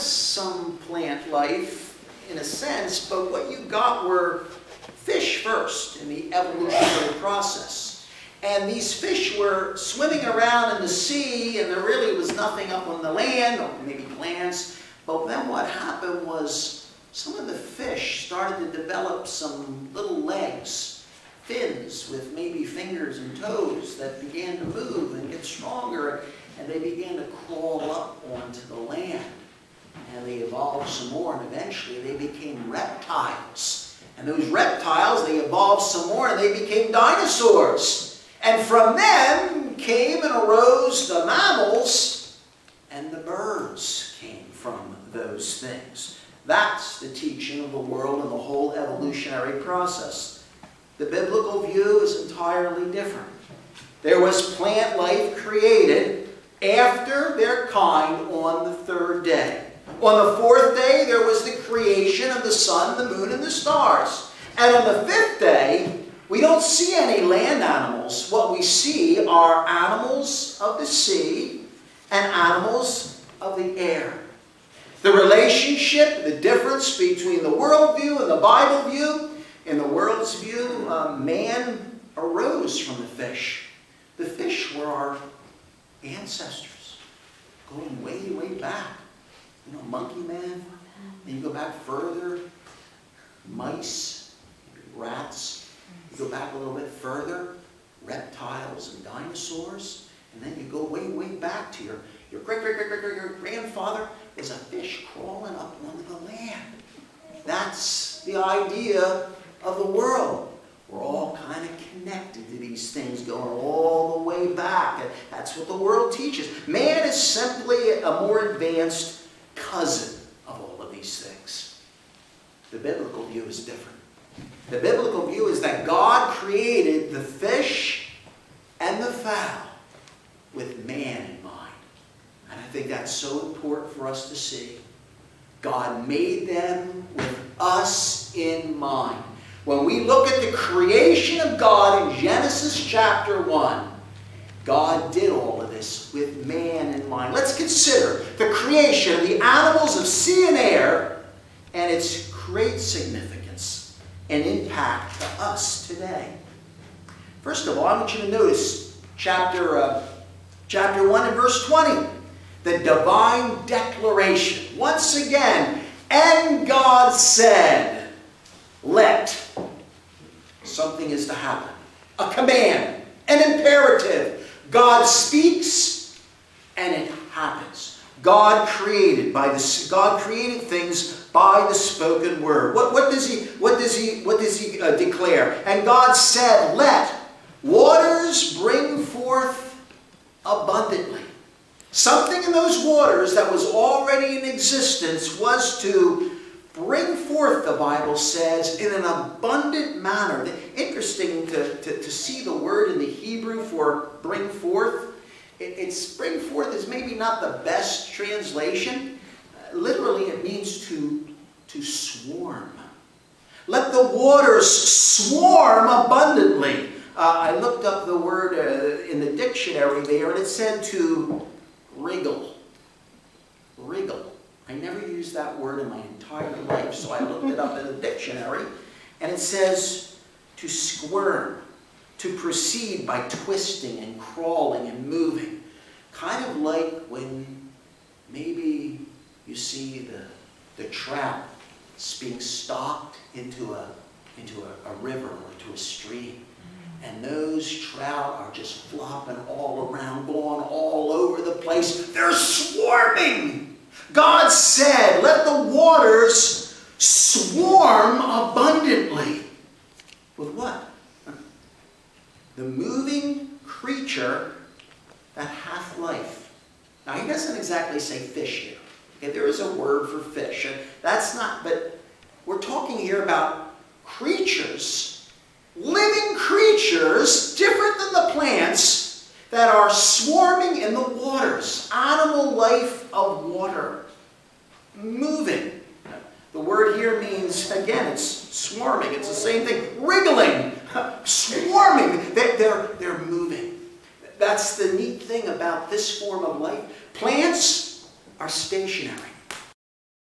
some plant life in a sense, but what you got were fish first in the evolutionary process. And these fish were swimming around in the sea, and there really was nothing up on the land, or maybe plants. But then what happened was some of the fish started to develop some little legs, fins with maybe fingers and toes that began to move and get stronger, and they began to crawl up onto the land. And they evolved some more, and eventually they became reptiles. And those reptiles, they evolved some more, and they became dinosaurs. And from them came and arose the mammals, and the birds came from those things. That's the teaching of the world and the whole evolutionary process. The biblical view is entirely different. There was plant life created after their kind on the third day. On the fourth day, there was the creation of the sun, the moon, and the stars. And on the fifth day, we don't see any land animals. What we see are animals of the sea and animals of the air. The relationship, the difference between the world view and the Bible view. In the world's view, man arose from the fish. The fish were our ancestors, going way, way back. You know, monkey man, and you go back further, mice, rats. You go back a little bit further, reptiles and dinosaurs. And then you go way, way back to your great-great-great-great-grandfather is a fish crawling up onto the land. That's the idea of the world. We're all kind of connected to these things going all the way back. And that's what the world teaches. Man is simply a more advanced cousin of all of these things. The biblical view is different. The biblical view is that God created the fish and the fowl with man in mind. And I think that's so important for us to see. God made them with us in mind. When we look at the creation of God in Genesis chapter 1, God did all of this with man in mind. Let's consider the creation of the animals of sea and air and its great significance and impact to us today. First of all, I want you to notice chapter 1 and verse 20. The divine declaration. Once again, and God said, let. Something is to happen. A command, an imperative. God speaks, and it happens. God created things by the spoken word. What does he declare? And God said, "Let waters bring forth abundantly." Something in those waters that was already in existence was to bring forth, the Bible says, in an abundant manner. Interesting to see the word in the Hebrew for bring forth. It's bring forth is maybe not the best translation. Literally, it means to swarm. Let the waters swarm abundantly. I looked up the word in the dictionary there, and it said to wriggle. Wriggle. I never used that word in my entire life, so I looked it up in the dictionary, and it says to squirm, to proceed by twisting and crawling and moving. Kind of like when maybe you see the trout being stalked into a river or into a stream. And those trout are just flopping all around, going all over the place. They're swarming. God said, let the waters swarm abundantly. With what? The moving creature that hath life. Now, he doesn't exactly say fish here. Okay, there is a word for fish. And that's not, but we're talking here about creatures, living creatures, different than the plants, that are swarming in the waters. Animal life of water. Moving. The word here means, again, it's swarming. It's the same thing. Wriggling. Swarming. They're moving. That's the neat thing about this form of life. Plants are stationary.